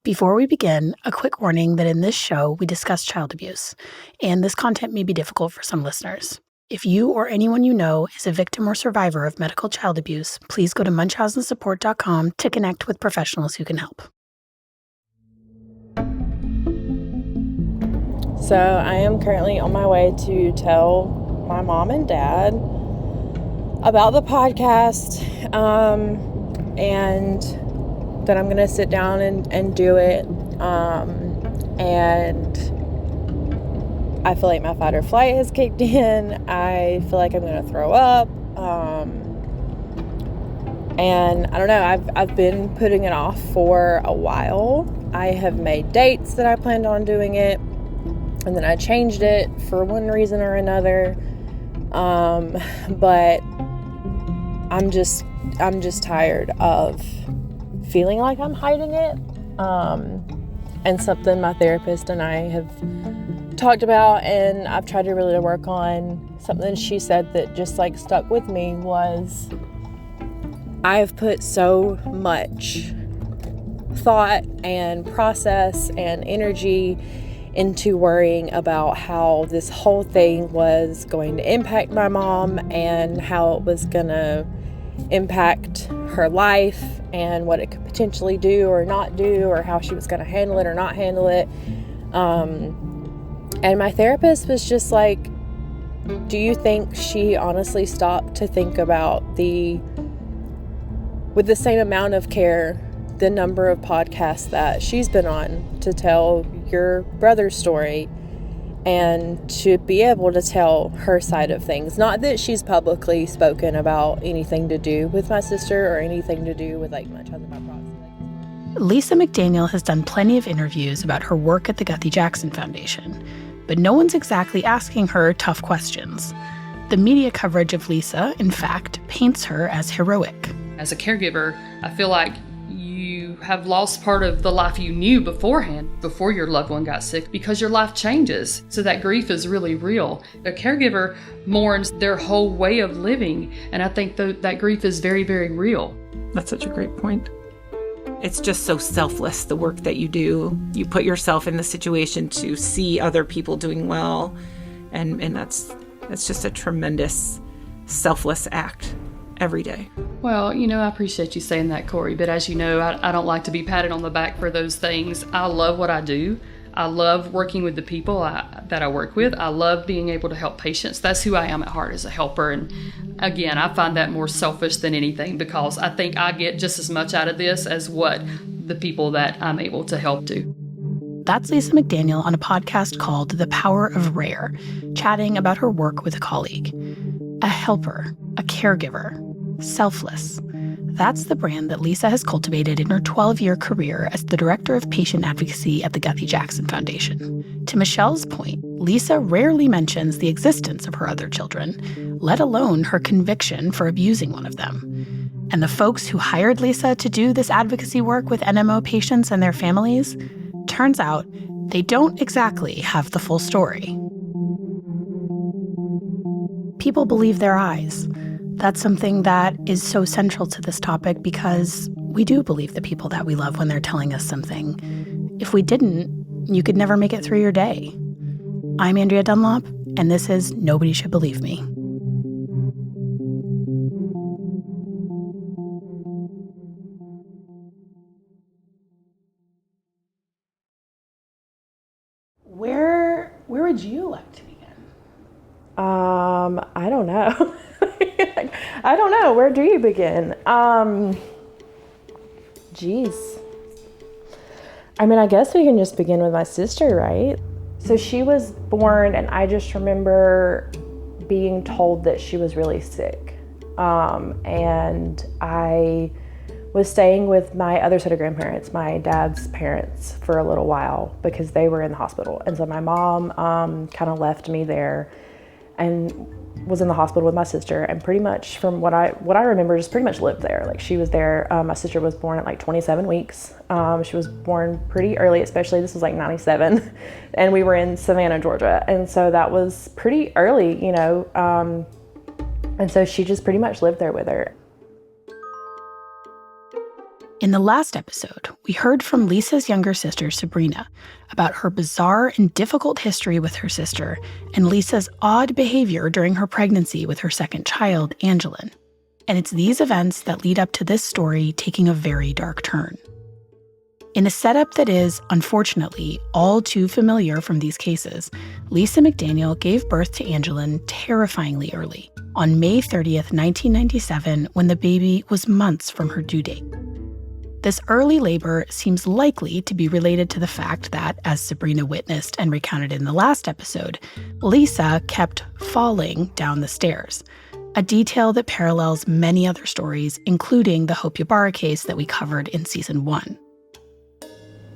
Before we begin, a quick warning that in this show we discuss child abuse, and this content may be difficult for some listeners. If you or anyone you know is a victim or survivor of medical child abuse, please go to munchausensupport.com to connect with professionals who can help. So I am currently on my way to tell my mom and dad about the podcast, and that I'm going to sit down and do it. And I feel like my fight or flight has kicked in. I feel like I'm going to throw up. And I don't know, I've been putting it off for a while. I have made dates that I planned on doing it, and then I changed it for one reason or another. But I'm just tired of feeling like I'm hiding it. And something my therapist and I have talked about, and I've tried to really work on. Something she said that just like stuck with me was, I've put so much thought and process and energy into worrying about how this whole thing was going to impact my mom and how it was going to impact her life and what it could potentially do or not do, or how she was going to handle it or not handle it. And my therapist was just like, do you think she honestly stopped to think about with the same amount of care, the number of podcasts that she's been on to tell your brother's story and to be able to tell her side of things? Not that she's publicly spoken about anything to do with my sister or anything to do with like my husband by proxy. Lisa McDaniel has done plenty of interviews about her work at the Guthrie-Jackson Foundation, but no one's exactly asking her tough questions. The media coverage of Lisa, in fact, paints her as heroic. As a caregiver, I feel like you have lost part of the life you knew beforehand, before your loved one got sick, because your life changes. So that grief is really real. A caregiver mourns their whole way of living, and I think that grief is very, very real. That's such a great point. It's just so selfless, the work that you do. You put yourself in the situation to see other people doing well, and that's just a tremendous selfless act every day. Well, I appreciate you saying that, Corey, but as you know, I don't like to be patted on the back for those things. I love what I do. I love working with the people that I work with. I love being able to help patients. That's who I am at heart, as a helper. And again, I find that more selfish than anything, because I think I get just as much out of this as what the people that I'm able to help do. That's Lisa McDaniel on a podcast called The Power of Rare, chatting about her work with a colleague. A helper, a caregiver, selfless. That's the brand that Lisa has cultivated in her 12-year career as the Director of Patient Advocacy at the Guthrie-Jackson Foundation. To Michelle's point, Lisa rarely mentions the existence of her other children, let alone her conviction for abusing one of them. And the folks who hired Lisa to do this advocacy work with NMO patients and their families, turns out they don't exactly have the full story. People believe their eyes. That's something that is so central to this topic, because we do believe the people that we love when they're telling us something. If we didn't, you could never make it through your day. I'm Andrea Dunlop, and this is Nobody Should Believe Me. Where would you like to begin? I don't know. I don't know. Where do you begin? Geez. I mean, I guess we can just begin with my sister, right? So she was born, and I just remember being told that she was really sick. And I was staying with my other set of grandparents, my dad's parents, for a little while because they were in the hospital. And so my mom kind of left me there and was in the hospital with my sister, and pretty much from what I remember, just pretty much lived there. Like, she was there. My sister was born at like 27 weeks. She was born pretty early, especially this was like 97, and we were in Savannah, Georgia. And so that was pretty early, you know. And so she just pretty much lived there with her. In the last episode, we heard from Lisa's younger sister, Sabrina, about her bizarre and difficult history with her sister and Lisa's odd behavior during her pregnancy with her second child, Angellyn. And it's these events that lead up to this story taking a very dark turn. In a setup that is, unfortunately, all too familiar from these cases, Lisa McDaniel gave birth to Angellyn terrifyingly early, on May 30th, 1997, when the baby was months from her due date. This early labor seems likely to be related to the fact that, as Sabrina witnessed and recounted in the last episode, Lisa kept falling down the stairs, a detail that parallels many other stories, including the Hope Ybarra case that we covered in Season 1.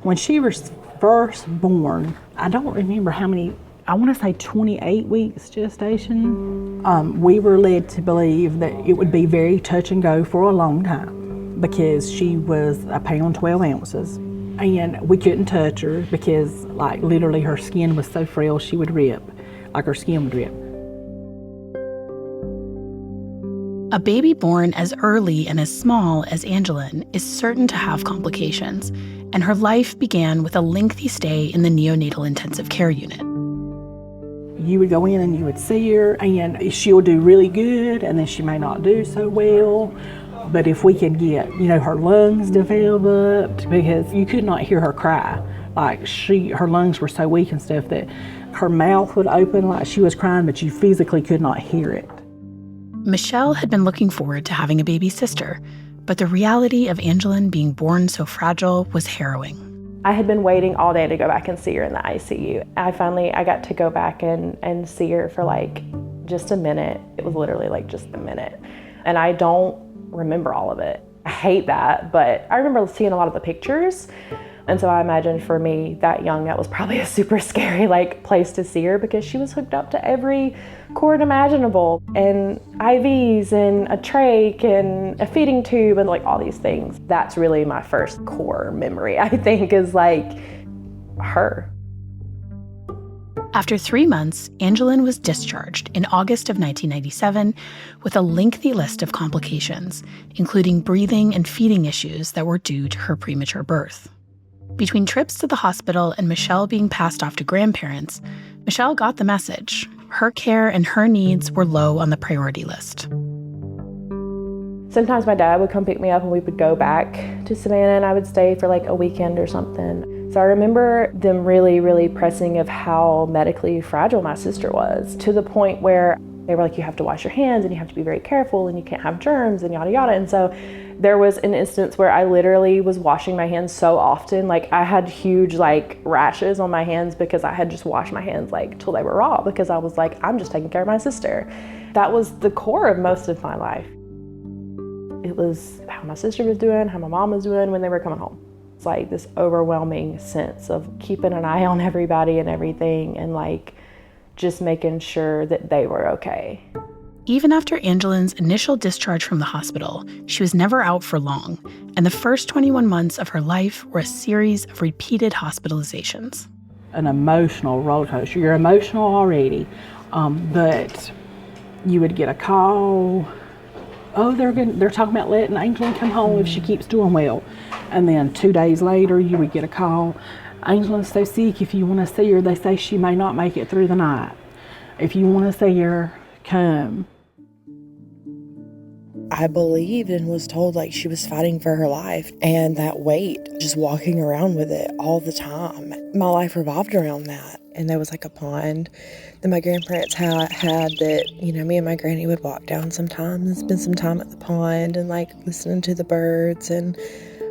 When she was first born, I don't remember how many, I want to say 28 weeks gestation. We were led to believe that it would be very touch and go for a long time because she was 1 pound 12 ounces. And we couldn't touch her because like literally her skin was so frail she would rip, like her skin would rip. A baby born as early and as small as Angellyn is certain to have complications, and her life began with a lengthy stay in the neonatal intensive care unit. You would go in and you would see her, and she'll do really good, and then she may not do so well. But if we could get, her lungs developed, because you could not hear her cry. Like her lungs were so weak and stuff that her mouth would open like she was crying, but you physically could not hear it. Michelle had been looking forward to having a baby sister, but the reality of Angellyn being born so fragile was harrowing. I had been waiting all day to go back and see her in the ICU. I got to go back and see her for like just a minute. It was literally like just a minute. And I don't remember all of it. I hate that, but I remember seeing a lot of the pictures. And so I imagine for me, that young, that was probably a super scary place to see her because she was hooked up to every cord imaginable and IVs and a trach and a feeding tube and all these things. That's really my first core memory, I think, is her. After 3 months, Angellyn was discharged in August of 1997 with a lengthy list of complications, including breathing and feeding issues that were due to her premature birth. Between trips to the hospital and Michelle being passed off to grandparents, Michelle got the message. Her care and her needs were low on the priority list. Sometimes my dad would come pick me up and we would go back to Savannah and I would stay for a weekend or something. So I remember them really, really pressing of how medically fragile my sister was, to the point where they were like, you have to wash your hands and you have to be very careful and you can't have germs and yada yada. And so there was an instance where I literally was washing my hands so often, I had huge rashes on my hands because I had just washed my hands till they were raw, because I was I'm just taking care of my sister. That was the core of most of my life. It was how my sister was doing, how my mom was doing when they were coming home. It's this overwhelming sense of keeping an eye on everybody and everything and just making sure that they were okay. Even after Angellyn's initial discharge from the hospital, she was never out for long, and the first 21 months of her life were a series of repeated hospitalizations. An emotional roller coaster. You're emotional already, but you would get a call. Oh, they're talking about letting Angellyn come home if she keeps doing well. And then 2 days later, you would get a call. Angellyn's so sick, if you want to see her, they say she may not make it through the night. If you want to see her, come. I believed and was told she was fighting for her life, and that weight, just walking around with it all the time. My life revolved around that. And there was a pond that my grandparents had that, me and my granny would walk down sometimes and spend some time at the pond and listening to the birds. And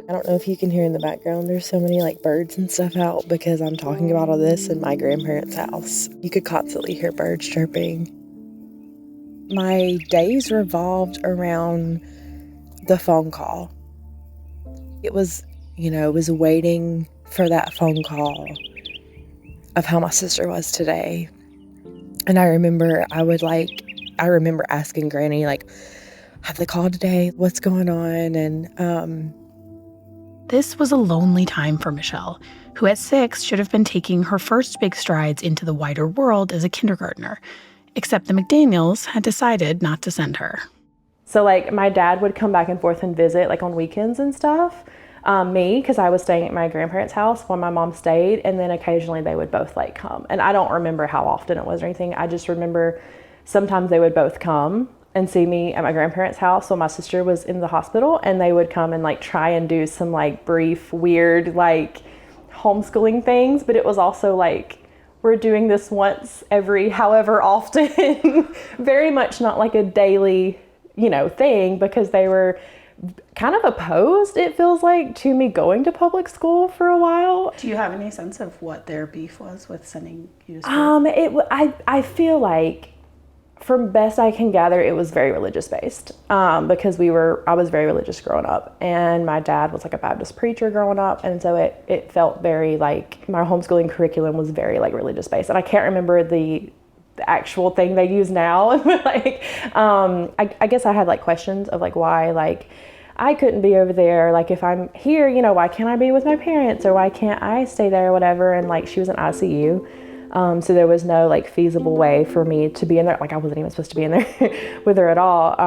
I don't know if you can hear in the background, there's so many birds and stuff out because I'm talking about all this in my grandparents' house. You could constantly hear birds chirping. My days revolved around the phone call. It was, it was waiting for that phone call of how my sister was today. And I remember asking Granny, have they called today? What's going on? And This was a lonely time for Michelle, who at 6 should have been taking her first big strides into the wider world as a kindergartner, except the McDaniels had decided not to send her. So my dad would come back and forth and visit on weekends and stuff. Me, because I was staying at my grandparents' house while my mom stayed, and then occasionally they would both like come. And I don't remember how often it was or anything. I just remember sometimes they would both come and see me at my grandparents' house while my sister was in the hospital, and they would come and like try and do some like brief, weird, like homeschooling things. But it was also like, we're doing this once every however often, very much not like a daily, thing, because they were kind of opposed, it feels like, to me going to public school for a while. Do you have any sense of what their beef was with sending you to school? I feel like, from best I can gather, it was very religious based, because I was very religious growing up, and my dad was like a Baptist preacher growing up, and so it felt very like my homeschooling curriculum was very like religious based, and I can't remember the actual thing they use now. Like, I guess I had like questions of like why like I couldn't be over there, like if I'm here, why can't I be with my parents, or why can't I stay there or whatever. And like she was in ICU, so there was no like feasible way for me to be in there. Like I wasn't even supposed to be in there with her at all.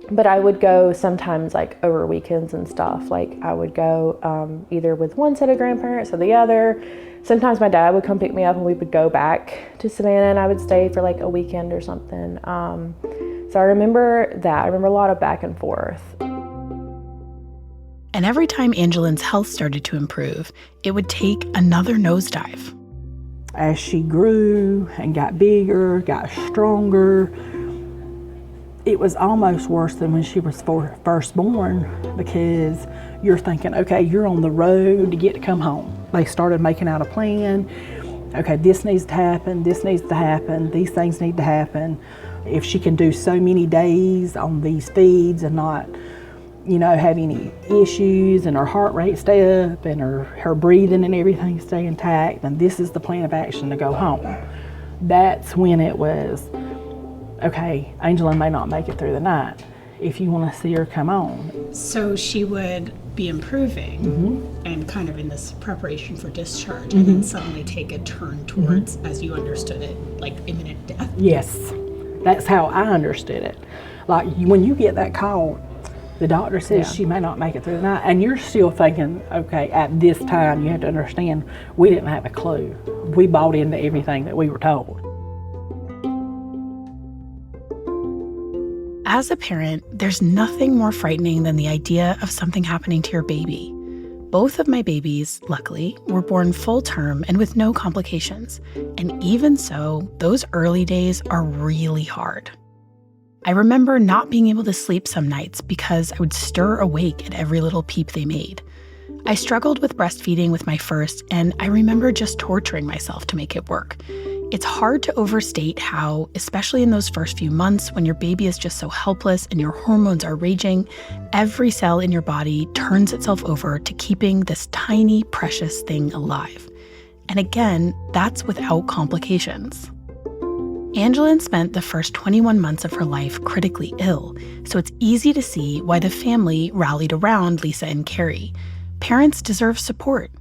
But I would go sometimes like over weekends and stuff. Like I would go either with one set of grandparents or the other. Sometimes my dad would come pick me up and we would go back to Savannah, and I would stay for like a weekend or something. So I remember that. I remember a lot of back and forth. And every time Angellyn's health started to improve, it would take another nosedive. As she grew and got bigger, got stronger, it was almost worse than when she was first born, because you're thinking, okay, you're on the road to get to come home. They started making out a plan. Okay, this needs to happen, this needs to happen, these things need to happen. If she can do so many days on these feeds and not, have any issues, and her heart rate stay up and her breathing and everything stay intact, then this is the plan of action to go home. That's when it was, okay, Angellyn may not make it through the night. If you want to see her, come on. So she would be improving and kind of in this preparation for discharge, and then suddenly take a turn towards, as you understood it, like imminent death? Yes, that's how I understood it. Like when you get that call, the doctor says she may not make it through the night, and you're still thinking, okay, at this time, you have to understand, we didn't have a clue. We bought into everything that we were told. As a parent, there's nothing more frightening than the idea of something happening to your baby. Both of my babies, luckily, were born full term and with no complications. And even so, those early days are really hard. I remember not being able to sleep some nights because I would stir awake at every little peep they made. I struggled with breastfeeding with my first, and I remember just torturing myself to make it work. It's hard to overstate how, especially in those first few months when your baby is just so helpless and your hormones are raging, every cell in your body turns itself over to keeping this tiny, precious thing alive. And again, that's without complications. Angellyn spent the first 21 months of her life critically ill, so it's easy to see why the family rallied around Lisa and Carey. Parents deserve support,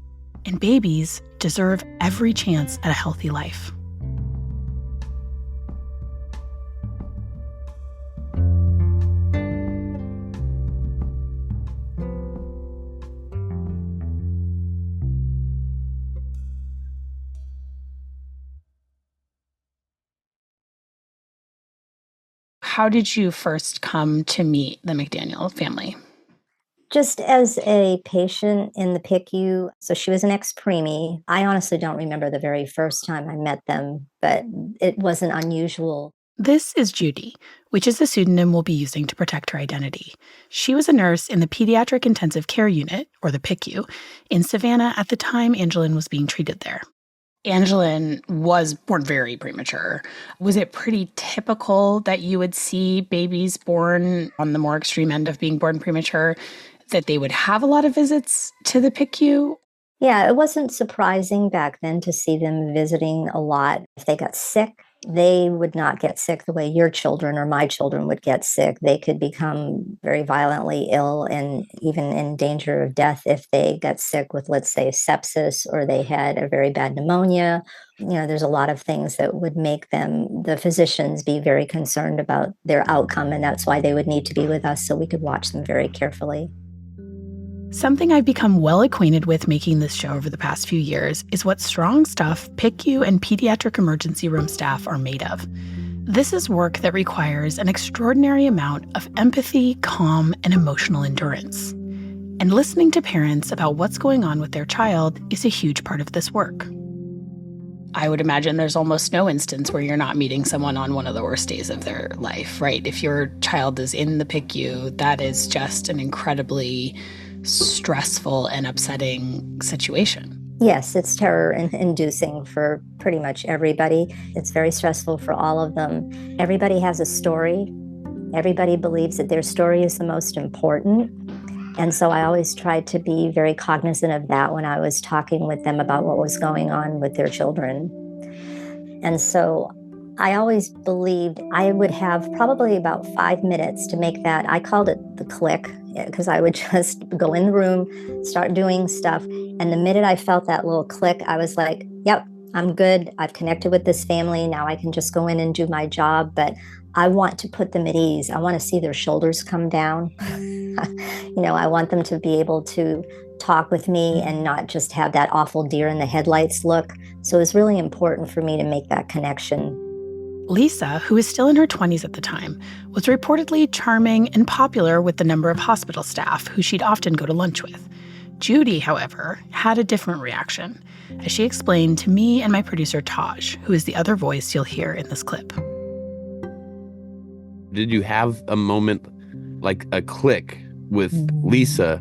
and babies deserve every chance at a healthy life. How did you first come to meet the McDaniel family? Just as a patient in the PICU. So she was an ex-preemie. I honestly don't remember the very first time I met them, but it wasn't unusual. This is Judy, which is the pseudonym we'll be using to protect her identity. She was a nurse in the Pediatric Intensive Care Unit, or the PICU, in Savannah at the time Angellyn was being treated there. Angellyn was born very premature. Was it pretty typical that you would see babies born on the more extreme end of being born premature, that they would have a lot of visits to the PICU? Yeah, it wasn't surprising back then to see them visiting a lot. If they got sick, they would not get sick the way your children or my children would get sick. They could become very violently ill and even in danger of death if they got sick with, let's say, sepsis, or they had a very bad pneumonia. There's a lot of things that would make the physicians, be very concerned about their outcome, and that's why they would need to be with us so we could watch them very carefully. Something I've become well acquainted with making this show over the past few years is what strong stuff PICU and pediatric emergency room staff are made of. This is work that requires an extraordinary amount of empathy, calm, and emotional endurance. And listening to parents about what's going on with their child is a huge part of this work. I would imagine there's almost no instance where you're not meeting someone on one of the worst days of their life, right? If your child is in the PICU, that is just an incredibly stressful and upsetting situation. Yes, it's terror-inducing for pretty much everybody. It's very stressful for all of them. Everybody has a story. Everybody believes that their story is the most important. And so I always tried to be very cognizant of that when I was talking with them about what was going on with their children. And so I always believed I would have probably about 5 minutes to make that. I called it the click, because I would just go in the room, start doing stuff. And the minute I felt that little click, I was like, yep, I'm good. I've connected with this family. Now I can just go in and do my job. But I want to put them at ease. I want to see their shoulders come down. I want them to be able to talk with me and not just have that awful deer in the headlights look. So it's really important for me to make that connection. Lisa, who was still in her 20s at the time, was reportedly charming and popular with the number of hospital staff who she'd often go to lunch with. Judy, however, had a different reaction, as she explained to me and my producer Taj, who is the other voice you'll hear in this clip. Did you have a moment, like a click with Lisa?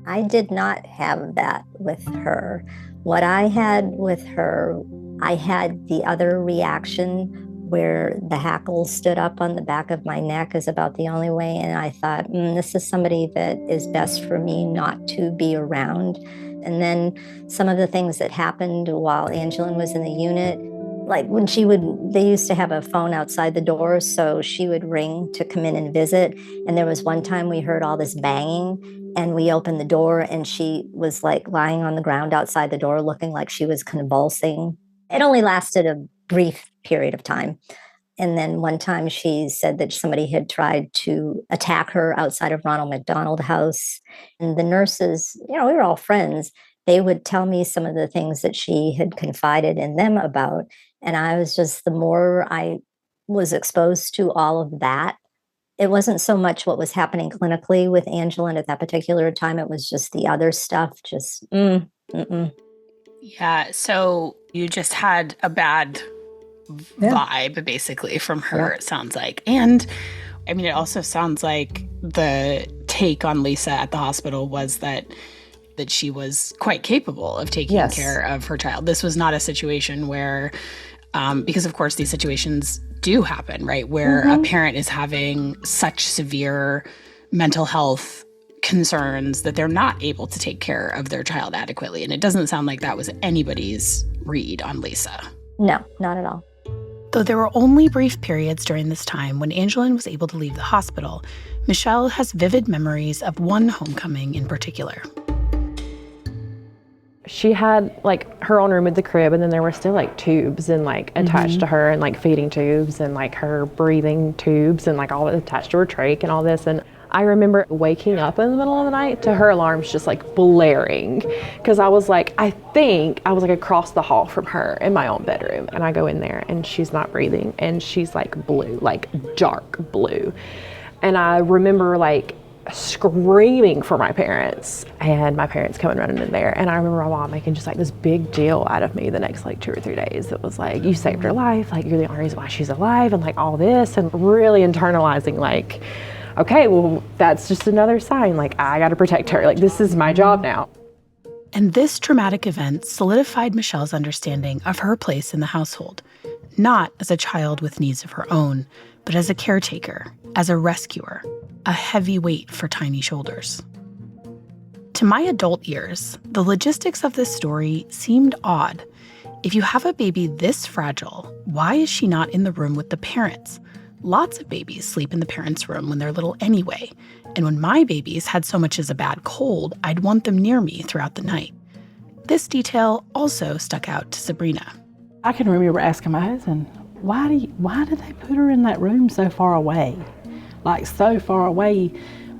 I did not have that with her. What I had with her, I had the other reaction where the hackles stood up on the back of my neck is about the only way. And I thought, this is somebody that is best for me not to be around. And then some of the things that happened while Angellyn was in the unit, like when they used to have a phone outside the door, so she would ring to come in and visit. And there was one time we heard all this banging and we opened the door and she was like lying on the ground outside the door looking like she was convulsing. It only lasted a brief period of time. And then one time she said that somebody had tried to attack her outside of Ronald McDonald House. And the nurses, we were all friends. They would tell me some of the things that she had confided in them about. And I was just, the more I was exposed to all of that, it wasn't so much what was happening clinically with Angellyn at that particular time. It was just the other stuff, just, Yeah, so you just had a bad vibe, basically, from her, it sounds like. And, it also sounds like the take on Lisa at the hospital was that she was quite capable of taking care of her child. This was not a situation where, because of course these situations do happen, right? Where a parent is having such severe mental health concerns that they're not able to take care of their child adequately. And it doesn't sound like that was anybody's read on Lisa. No, not at all. Though there were only brief periods during this time when Angellyn was able to leave the hospital, Mishelle has vivid memories of one homecoming in particular. She had her own room with the crib, and then there were still tubes and attached to her, and feeding tubes and her breathing tubes and all attached to her trach and all this. And I remember waking up in the middle of the night to her alarms just blaring, because I was across the hall from her in my own bedroom, and I go in there and she's not breathing and she's blue, dark blue. And I remember screaming for my parents, and my parents coming running in there. And I remember my mom making just this big deal out of me the next 2 or 3 days. It was you saved her life, you're the only reason why she's alive, and all this, and really internalizing okay, well, that's just another sign. I got to protect her. This is my job now. And this traumatic event solidified Michelle's understanding of her place in the household, not as a child with needs of her own, but as a caretaker, as a rescuer, a heavy weight for tiny shoulders. To my adult ears, the logistics of this story seemed odd. If you have a baby this fragile, why is she not in the room with the parents? Lots of babies sleep in the parents' room when they're little anyway, and when my babies had so much as a bad cold, I'd want them near me throughout the night. This detail also stuck out to Sabrina. I can remember asking my husband, why did they put her in that room so far away? So far away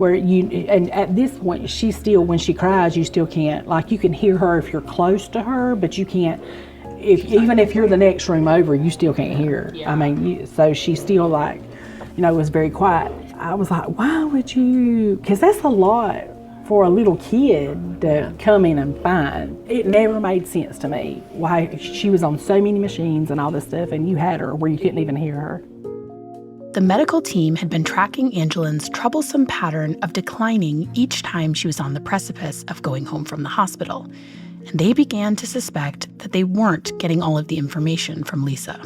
where and at this point, she still, when she cries, you still can't, like you can hear her if you're close to her, but you can't, even if you're the next room over, you still can't hear her. I mean, so she still like, was very quiet. I was like, why would you, because that's a lot for a little kid to come in and find. It never made sense to me why she was on so many machines and all this stuff, and you had her where you couldn't even hear her. The medical team had been tracking Angellyn's troublesome pattern of declining each time she was on the precipice of going home from the hospital, and they began to suspect that they weren't getting all of the information from Lisa.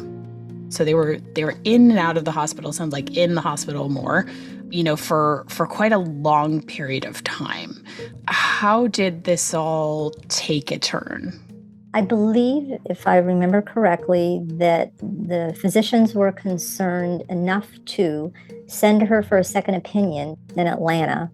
So they were in and out of the hospital, sounds like in the hospital more, for quite a long period of time. How did this all take a turn? I believe, if I remember correctly, that the physicians were concerned enough to send her for a second opinion in Atlanta.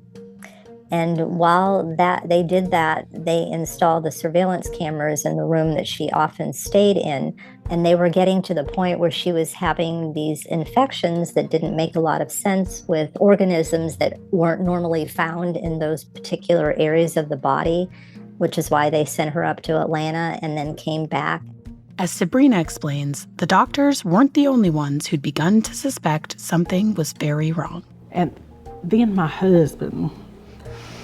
And while they did that, they installed the surveillance cameras in the room that she often stayed in. And they were getting to the point where she was having these infections that didn't make a lot of sense with organisms that weren't normally found in those particular areas of the body, which is why they sent her up to Atlanta and then came back. As Sabrina explains, the doctors weren't the only ones who'd begun to suspect something was very wrong. And then my husband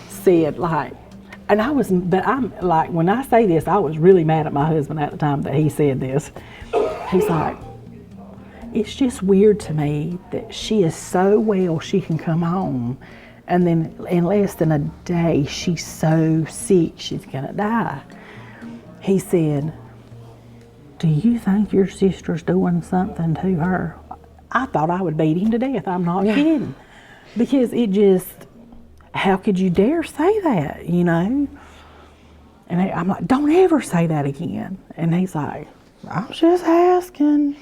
said, and I'm like, when I say this, I was really mad at my husband at the time that he said this. He's like, it's just weird to me that she is so well she can come home, and then in less than a day, she's so sick she's gonna die. He said, do you think your sister's doing something to her? I thought I would beat him to death, I'm not kidding. Because it just, how could you dare say that, And I'm like, don't ever say that again. And he's like, I was just asking.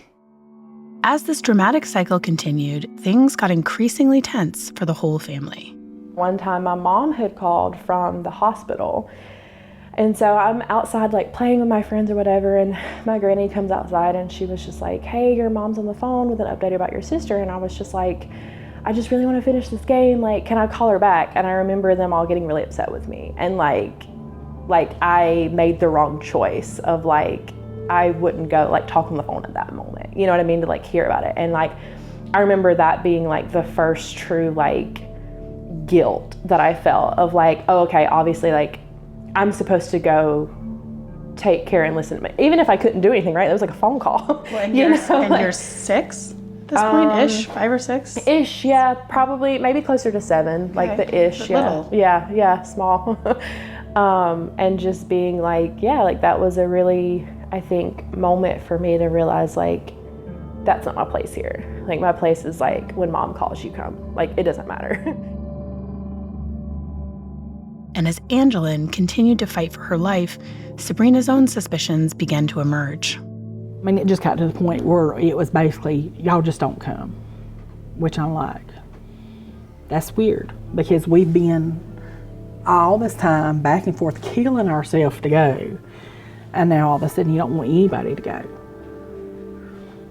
As this dramatic cycle continued, things got increasingly tense for the whole family. One time my mom had called from the hospital. And so I'm outside playing with my friends or whatever, and my granny comes outside and she was just like, hey, your mom's on the phone with an update about your sister. And I was just like, I just really want to finish this game. Can I call her back? And I remember them all getting really upset with me. And I made the wrong choice of I wouldn't go talk on the phone at that moment. You know what I mean? To hear about it. And I remember that being the first true guilt that I felt of oh, okay, obviously I'm supposed to go take care and listen to me. Even if I couldn't do anything, right? It was a phone call. Well, and you're 6 at this point, ish, 5 or 6? Ish, yeah, probably, maybe closer to 7, the ish, yeah. Little. Yeah, small. And just being that was a really, I think, moment for me to realize that's not my place here. My place is when mom calls, you come. It doesn't matter. And as Angellyn continued to fight for her life, Sabrina's own suspicions began to emerge. I mean, it just got to the point where it was basically, y'all just don't come. Which I'm like, that's weird, because we've been all this time back and forth killing ourselves to go, and now all of a sudden you don't want anybody to go.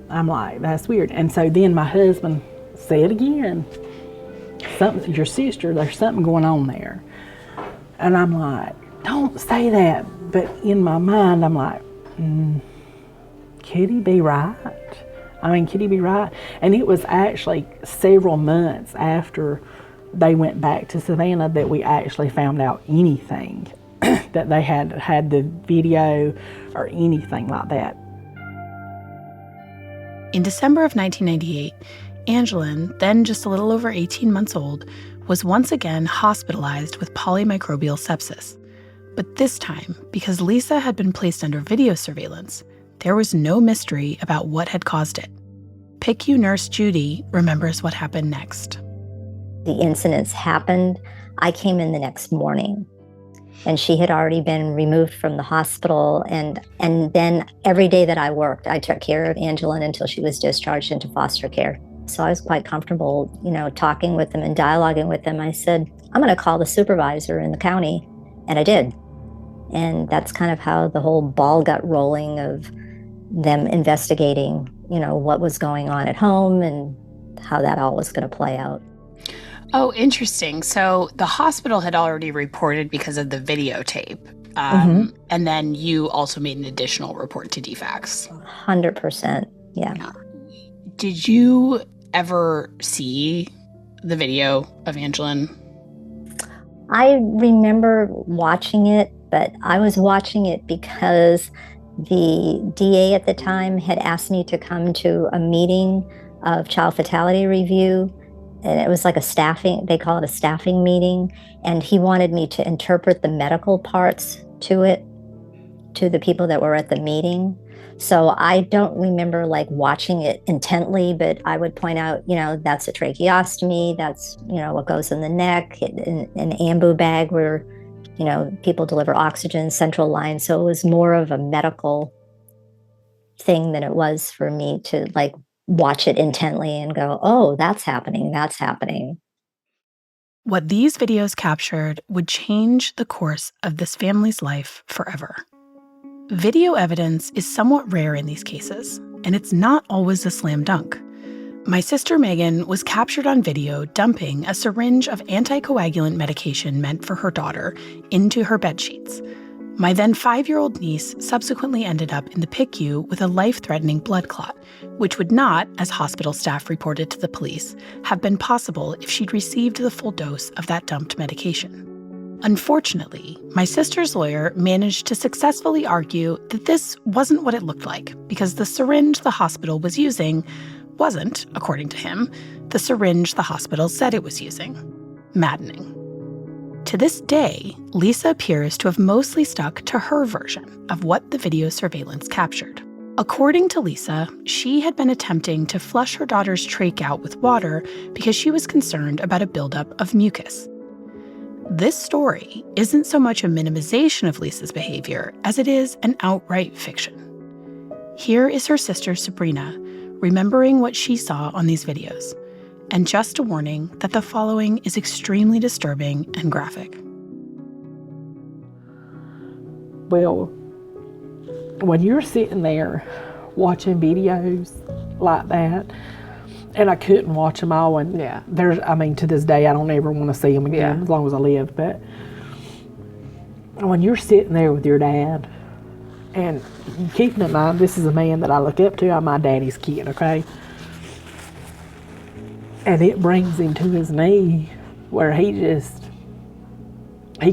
I'm like, that's weird. And so then my husband said again, something to your sister, there's something going on there. And I'm like, don't say that. But in my mind, I'm like, could he be right? Could he be right? And it was actually several months after they went back to Savannah that we actually found out anything, that they had the video or anything like that. In December of 1998, Angellyn, then just a little over 18 months old, was once again hospitalized with polymicrobial sepsis. But this time, because Lisa had been placed under video surveillance, there was no mystery about what had caused it. PICU nurse Judy remembers what happened next. The incidents happened. I came in the next morning, and she had already been removed from the hospital. And then every day that I worked, I took care of Angellyn until she was discharged into foster care. So I was quite comfortable, talking with them and dialoguing with them. I said, I'm going to call the supervisor in the county. And I did. And that's kind of how the whole ball got rolling of them investigating, what was going on at home and how that all was going to play out. Oh, interesting. So the hospital had already reported because of the videotape. And then you also made an additional report to DFACS. 100%. Yeah. Did you ever see the video of Angellyn? I remember watching it, but I was watching it because the DA at the time had asked me to come to a meeting of child fatality review. And it was like they call it a staffing meeting. And he wanted me to interpret the medical parts to it, to the people that were at the meeting. So I don't remember like watching it intently, but I would point out, that's a tracheostomy, that's, what goes in the neck, an ambu bag where, people deliver oxygen, central line. So it was more of a medical thing than it was for me to like watch it intently and go, oh, that's happening, that's happening. What these videos captured would change the course of this family's life forever. Video evidence is somewhat rare in these cases, and it's not always a slam dunk. My sister Megan was captured on video dumping a syringe of anticoagulant medication meant for her daughter into her bedsheets. My then 5-year-old niece subsequently ended up in the PICU with a life-threatening blood clot, which would not, as hospital staff reported to the police, have been possible if she'd received the full dose of that dumped medication. Unfortunately, my sister's lawyer managed to successfully argue that this wasn't what it looked like because the syringe the hospital was using wasn't, according to him, the syringe the hospital said it was using. Maddening. To this day, Lisa appears to have mostly stuck to her version of what the video surveillance captured. According to Lisa, she had been attempting to flush her daughter's trach out with water because she was concerned about a buildup of mucus. This story isn't so much a minimization of Lisa's behavior as it is an outright fiction. Here is her sister Sabrina remembering what she saw on these videos. And just a warning that the following is extremely disturbing and graphic. Well, when you're sitting there watching videos like that, and I couldn't watch them all, and to this day, I don't ever want to see them again as long as I live, but when you're sitting there with your dad, and keeping in mind, this is a man that I look up to, I'm my daddy's kid, okay? And it brings him to his knee where he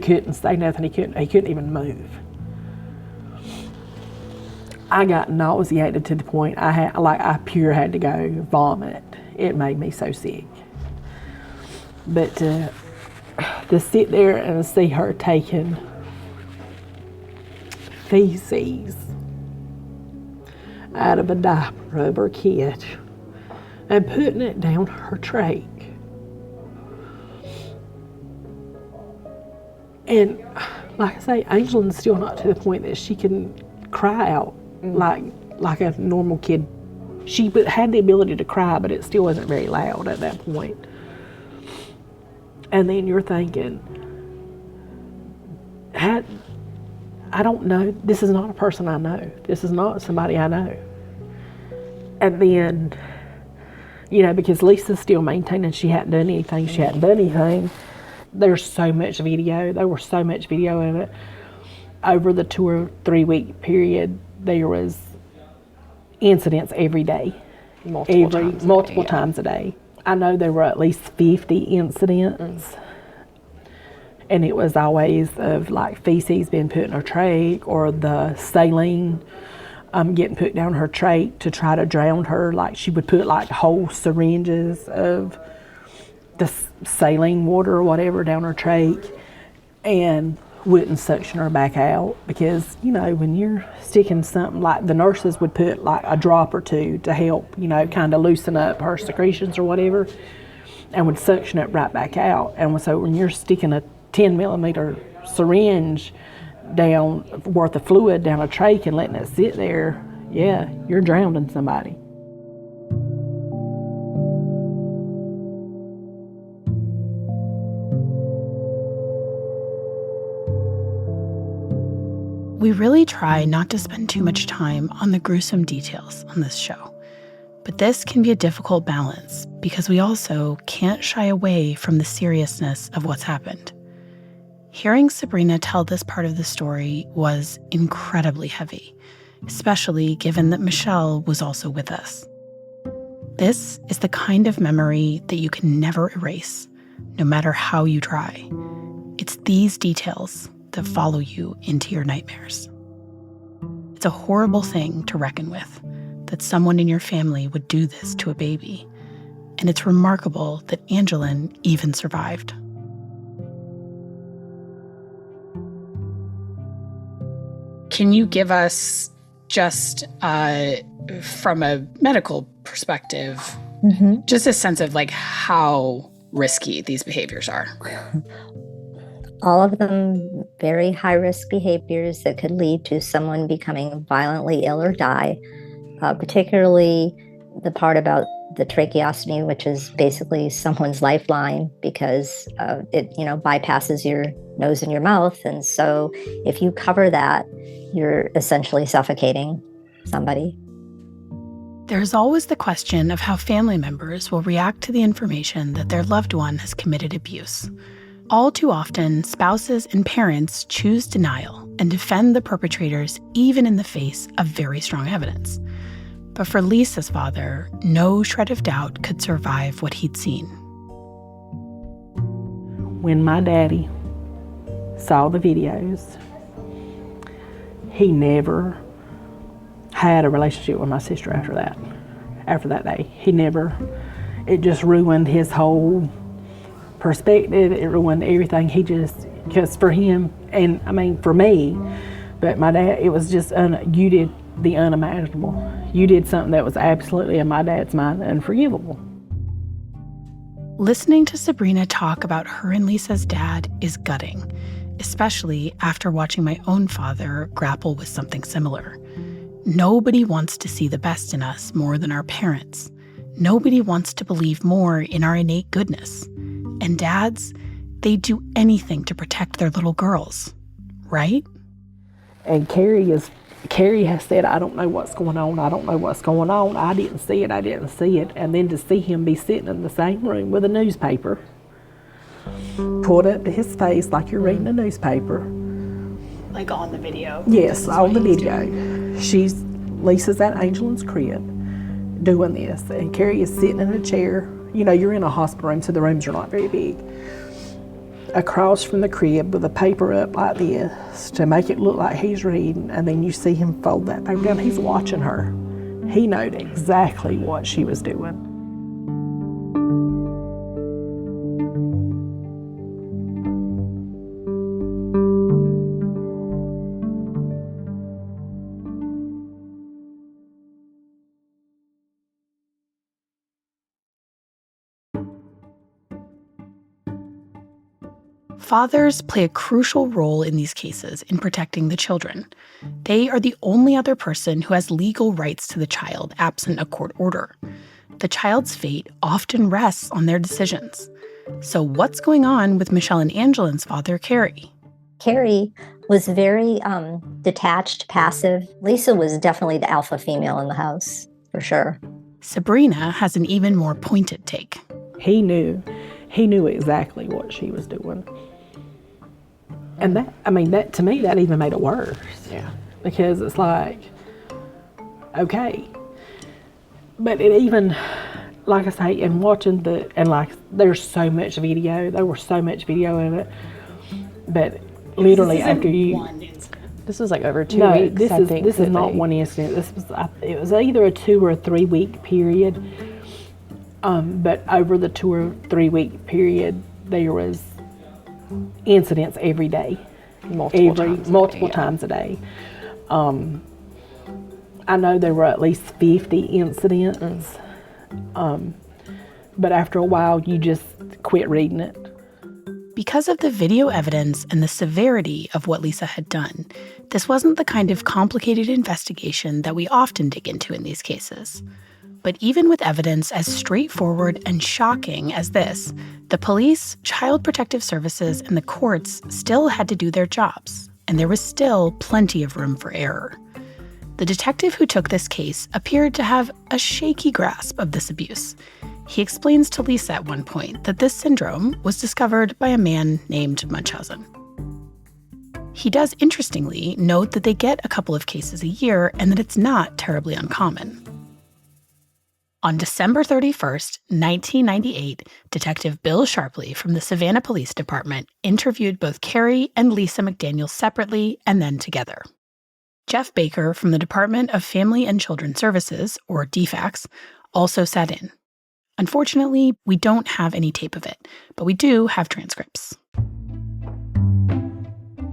couldn't say nothing. He couldn't even move. I got nauseated to the point I pure had to go vomit. It made me so sick. But to sit there and see her taking feces out of a diaper of her kid and putting it down her trach. And like I say, Angellyn's still not to the point that she can cry out like a normal kid. She had the ability to cry, but it still wasn't very loud at that point. And then you're thinking, I don't know, this is not a person I know. This is not somebody I know. And then, because Lisa's still maintaining she hadn't done anything. There's so much video. There was so much video of it. Over the 2 or 3 week period, there was incidents every day. Multiple times a day. I know there were at least 50 incidents. And it was always of like feces being put in her trach or the saline getting put down her trach to try to drown her. Like she would put like whole syringes of the saline water or whatever down her trach and wouldn't suction her back out because, when you're sticking something, like the nurses would put like a drop or two to help, kind of loosen up her secretions or whatever and would suction it right back out. And so when you're sticking a 10 millimeter syringe down worth of fluid down a trach and letting it sit there, you're drowning somebody. We really try not to spend too much time on the gruesome details on this show. But this can be a difficult balance because we also can't shy away from the seriousness of what's happened. Hearing Sabrina tell this part of the story was incredibly heavy, especially given that Mishelle was also with us. This is the kind of memory that you can never erase, no matter how you try. It's these details that follow you into your nightmares. It's a horrible thing to reckon with, that someone in your family would do this to a baby. And it's remarkable that Angellyn even survived. Can you give us just from a medical perspective, just a sense of like how risky these behaviors are? All of them very high-risk behaviors that could lead to someone becoming violently ill or die, particularly the part about the tracheostomy, which is basically someone's lifeline because it bypasses your nose and your mouth. And so if you cover that, you're essentially suffocating somebody. There's always the question of how family members will react to the information that their loved one has committed abuse. All too often, spouses and parents choose denial and defend the perpetrators even in the face of very strong evidence. But for Lisa's father, no shred of doubt could survive what he'd seen. When my daddy saw the videos, he never had a relationship with my sister after that day. It just ruined his whole perspective. It ruined everything. Because for him, and I mean for me, but my dad, it was just, you did the unimaginable. You did something that was absolutely, in my dad's mind, unforgivable. Listening to Sabrina talk about her and Lisa's dad is gutting, especially after watching my own father grapple with something similar. Nobody wants to see the best in us more than our parents. Nobody wants to believe more in our innate goodness. And dads, they do anything to protect their little girls, right? And Carey has said, I don't know what's going on. I don't know what's going on. I didn't see it. And then to see him be sitting in the same room with a newspaper, pulled up to his face like you're reading a newspaper. Like on the video? Yes, on the video. Lisa's at Angellyn's crib doing this. And Carey is sitting in a chair. You know, you're in a hospital room, so the rooms are not very big. Across from the crib with a paper up like this to make it look like he's reading, and then you see him fold that paper down. He's watching her. He knew exactly what she was doing. Fathers play a crucial role in these cases in protecting the children. They are the only other person who has legal rights to the child absent a court order. The child's fate often rests on their decisions. So what's going on with Mishelle and Angellyn's father, Carey? Carey was very detached, passive. Lisa was definitely the alpha female in the house, for sure. Sabrina has an even more pointed take. He knew exactly what she was doing. And that to me, that even made it worse. Yeah. Because it's like, okay. But it even, like I say, and watching there's so much video. There was so much video of it. But literally after This was like over 2 weeks, This is not one incident. It was either a 2 or a 3 week period. But over the 2 or 3 week period, there was incidents every day, multiple times a day. I know there were at least 50 incidents, but after a while, you just quit reading it. Because of the video evidence and the severity of what Lisa had done, this wasn't the kind of complicated investigation that we often dig into in these cases. But even with evidence as straightforward and shocking as this, the police, Child Protective Services, and the courts still had to do their jobs, and there was still plenty of room for error. The detective who took this case appeared to have a shaky grasp of this abuse. He explains to Lisa at one point that this syndrome was discovered by a man named Munchausen. He does, interestingly, note that they get a couple of cases a year and that it's not terribly uncommon. On December 31st, 1998, Detective Bill Sharpley from the Savannah Police Department interviewed both Carey and Lisa McDaniel separately and then together. Jeff Baker from the Department of Family and Children Services, or DFACS, also sat in. Unfortunately, we don't have any tape of it, but we do have transcripts.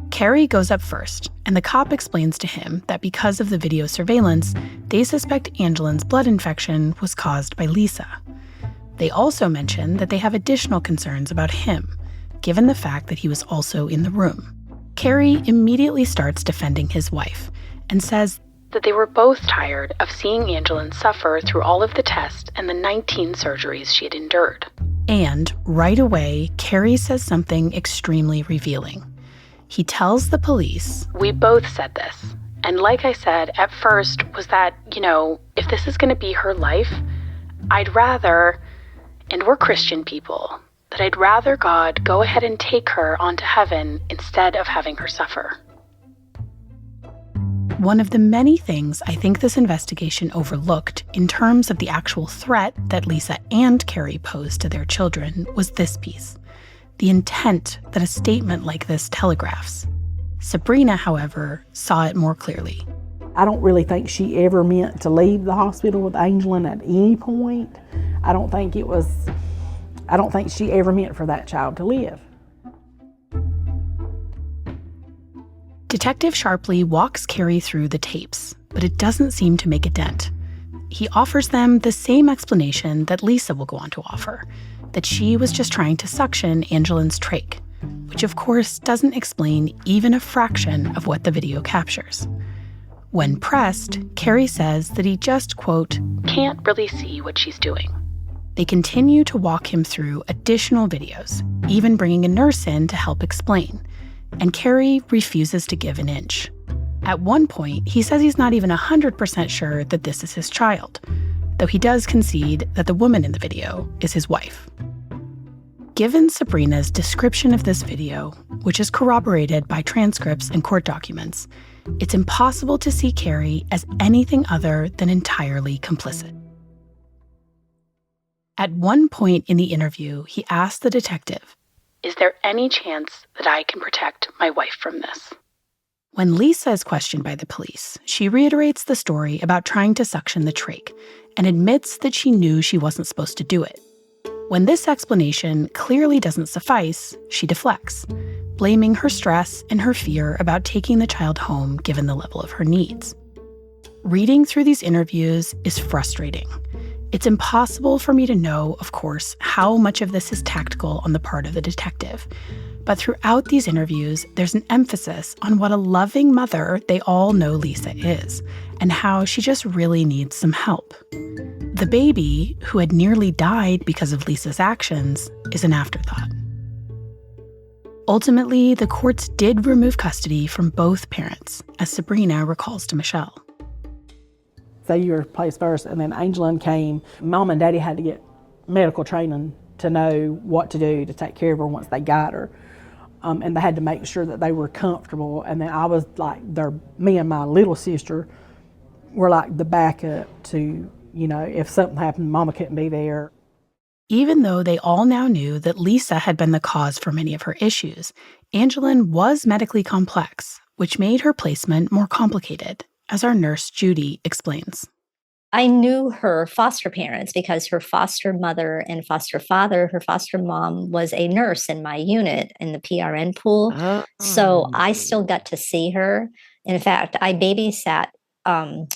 Carey goes up first, and the cop explains to him that because of the video surveillance, they suspect Angellyn's blood infection was caused by Lisa. They also mention that they have additional concerns about him, given the fact that he was also in the room. Carey immediately starts defending his wife and says that they were both tired of seeing Angellyn suffer through all of the tests and the 19 surgeries she had endured. And right away, Carey says something extremely revealing. He tells the police, "We both said this. And like I said at first was that, if this is going to be her life, I'd rather, and we're Christian people, that I'd rather God go ahead and take her onto heaven instead of having her suffer." One of the many things I think this investigation overlooked in terms of the actual threat that Lisa and Carey posed to their children was this piece. The intent that a statement like this telegraphs. Sabrina, however, saw it more clearly. I don't really think she ever meant to leave the hospital with Angellyn at any point. I don't think she ever meant for that child to live. Detective Sharpley walks Carey through the tapes, but it doesn't seem to make a dent. He offers them the same explanation that Lisa will go on to offer, that she was just trying to suction Angellyn's trach, which of course doesn't explain even a fraction of what the video captures. When pressed, Carey says that he just, quote, "can't really see what she's doing." They continue to walk him through additional videos, even bringing a nurse in to help explain, and Carey refuses to give an inch. At one point, he says he's not even 100% sure that this is his child, though he does concede that the woman in the video is his wife. Given Sabrina's description of this video, which is corroborated by transcripts and court documents, it's impossible to see Carey as anything other than entirely complicit. At one point in the interview, he asked the detective, "Is there any chance that I can protect my wife from this?" When Lisa is questioned by the police, she reiterates the story about trying to suction the trach and admits that she knew she wasn't supposed to do it. When this explanation clearly doesn't suffice, she deflects, blaming her stress and her fear about taking the child home given the level of her needs. Reading through these interviews is frustrating. It's impossible for me to know, of course, how much of this is tactical on the part of the detective. But throughout these interviews, there's an emphasis on what a loving mother they all know Lisa is, and how she just really needs some help. The baby, who had nearly died because of Lisa's actions, is an afterthought. Ultimately, the courts did remove custody from both parents, as Sabrina recalls to Mishelle. Say you were placed first, and then Angellyn came. Mom and Daddy had to get medical training to know what to do to take care of her once they got her. And they had to make sure that they were comfortable. And then I was like, me and my little sister were like the backup to, if something happened, Mama couldn't be there. Even though they all now knew that Lisa had been the cause for many of her issues, Angellyn was medically complex, which made her placement more complicated, as our nurse Judy explains. I knew her foster parents because her foster mother and foster father, her foster mom was a nurse in my unit in the PRN pool. So I still got to see her. In fact, I babysat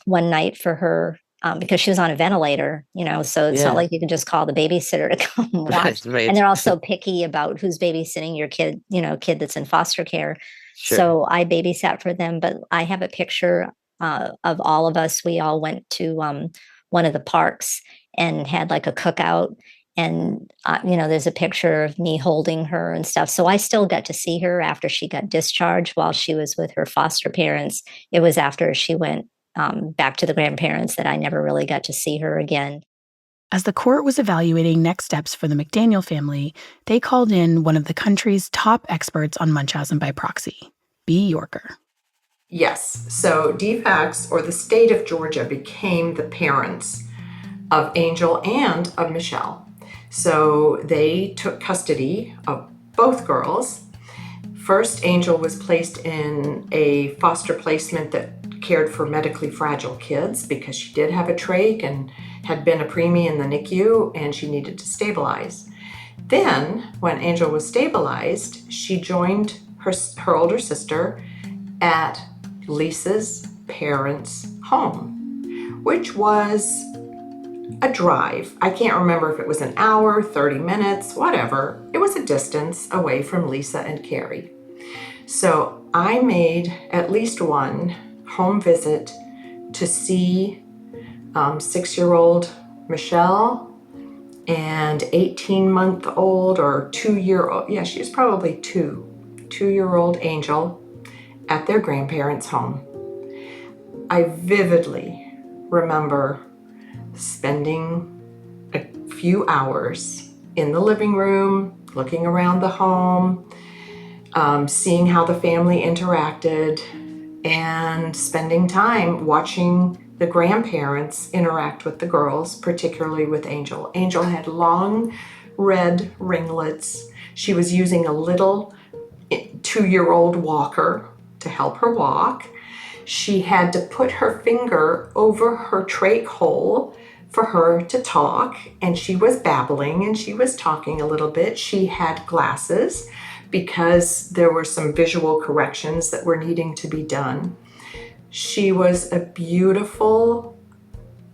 one night for her because she was on a ventilator, so it's not like you can just call the babysitter to come watch. Right. And they're also picky about who's babysitting your kid, kid that's in foster care. Sure. So I babysat for them, but I have a picture of all of us. We all went to one of the parks and had like a cookout. And, there's a picture of me holding her and stuff. So I still got to see her after she got discharged while she was with her foster parents. It was after she went back to the grandparents that I never really got to see her again. As the court was evaluating next steps for the McDaniel family, they called in one of the country's top experts on Munchausen by proxy, B. Yorker. Yes, so DFACS, or the state of Georgia, became the parents of Angel and of Mishelle. So they took custody of both girls. First, Angel was placed in a foster placement that cared for medically fragile kids because she did have a trach and had been a preemie in the NICU and she needed to stabilize. Then, when Angel was stabilized, she joined her older sister at Lisa's parents' home, which was a drive. I can't remember if it was an hour, 30 minutes, whatever. It was a distance away from Lisa and Carey. So I made at least one home visit to see 6-year-old Mishelle and 18-month-old or 2-year-old, yeah, she was probably 2-year-old Angel at their grandparents' home. I vividly remember spending a few hours in the living room, looking around the home, seeing how the family interacted, and spending time watching the grandparents interact with the girls, particularly with Angel. Angel had long red ringlets. She was using a little 2-year-old walker to help her walk. She had to put her finger over her trach hole for her to talk, and she was babbling and she was talking a little bit. She had glasses because there were some visual corrections that were needing to be done. She was a beautiful,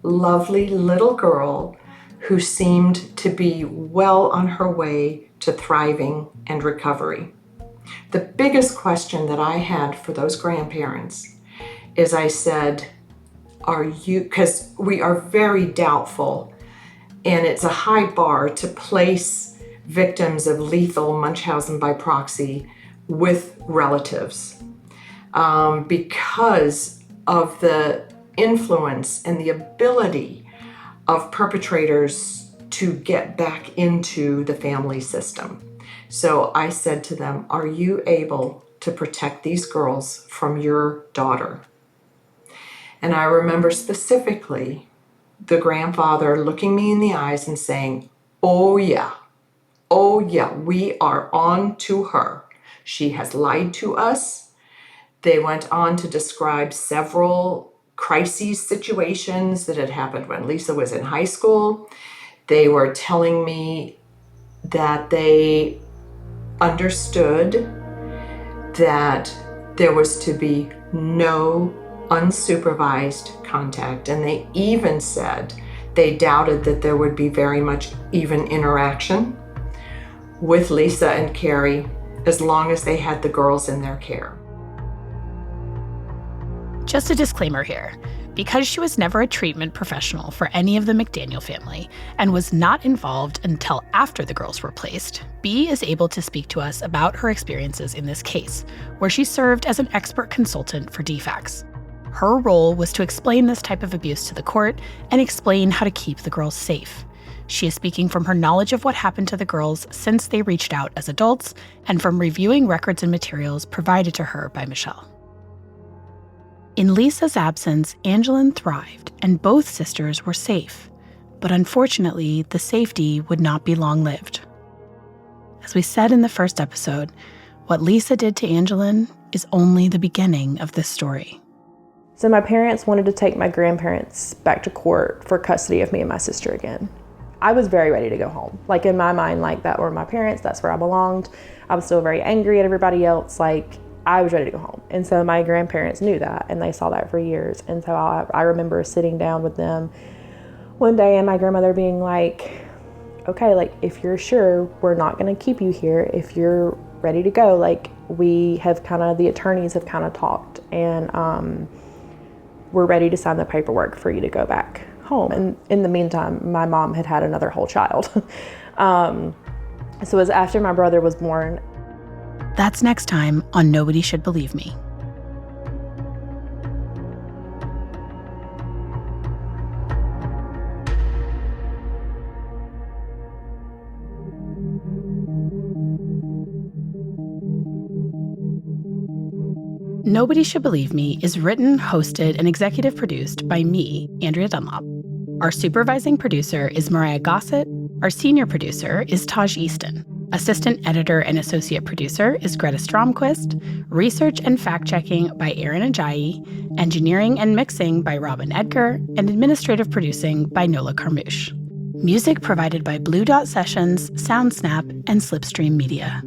lovely little girl who seemed to be well on her way to thriving and recovery. The biggest question that I had for those grandparents is I said, because we are very doubtful, and it's a high bar to place victims of lethal Munchausen by proxy with relatives because of the influence and the ability of perpetrators to get back into the family system. So I said to them, are you able to protect these girls from your daughter? And I remember specifically the grandfather looking me in the eyes and saying, oh yeah, we are on to her. She has lied to us. They went on to describe several crises situations that had happened when Lisa was in high school. They were telling me that they understood that there was to be no unsupervised contact, and they even said they doubted that there would be very much even interaction with Lisa and Carey as long as they had the girls in their care. Just a disclaimer here. Because she was never a treatment professional for any of the McDaniel family and was not involved until after the girls were placed, Bea is able to speak to us about her experiences in this case, where she served as an expert consultant for DFACS. Her role was to explain this type of abuse to the court and explain how to keep the girls safe. She is speaking from her knowledge of what happened to the girls since they reached out as adults and from reviewing records and materials provided to her by Mishelle. In Lisa's absence, Angellyn thrived and both sisters were safe, but unfortunately, the safety would not be long-lived. As we said in the first episode, what Lisa did to Angellyn is only the beginning of this story. So my parents wanted to take my grandparents back to court for custody of me and my sister again. I was very ready to go home. Like in my mind, like that were my parents, that's where I belonged. I was still very angry at everybody else. Like I was ready to go home. And so my grandparents knew that and they saw that for years. And so I remember sitting down with them one day and my grandmother being like, okay, like if you're sure we're not gonna keep you here, if you're ready to go, like we have the attorneys have talked and we're ready to sign the paperwork for you to go back home. And in the meantime, my mom had another whole child. So it was after my brother was born. That's next time on Nobody Should Believe Me. Nobody Should Believe Me is written, hosted, and executive produced by me, Andrea Dunlop. Our supervising producer is Mariah Gossett. Our senior producer is Taj Easton. Assistant editor and associate producer is Greta Stromquist. Research and fact-checking by Aaron Ajayi. Engineering and mixing by Robin Edgar. And administrative producing by Nola Carmouche. Music provided by Blue Dot Sessions, SoundSnap, and Slipstream Media.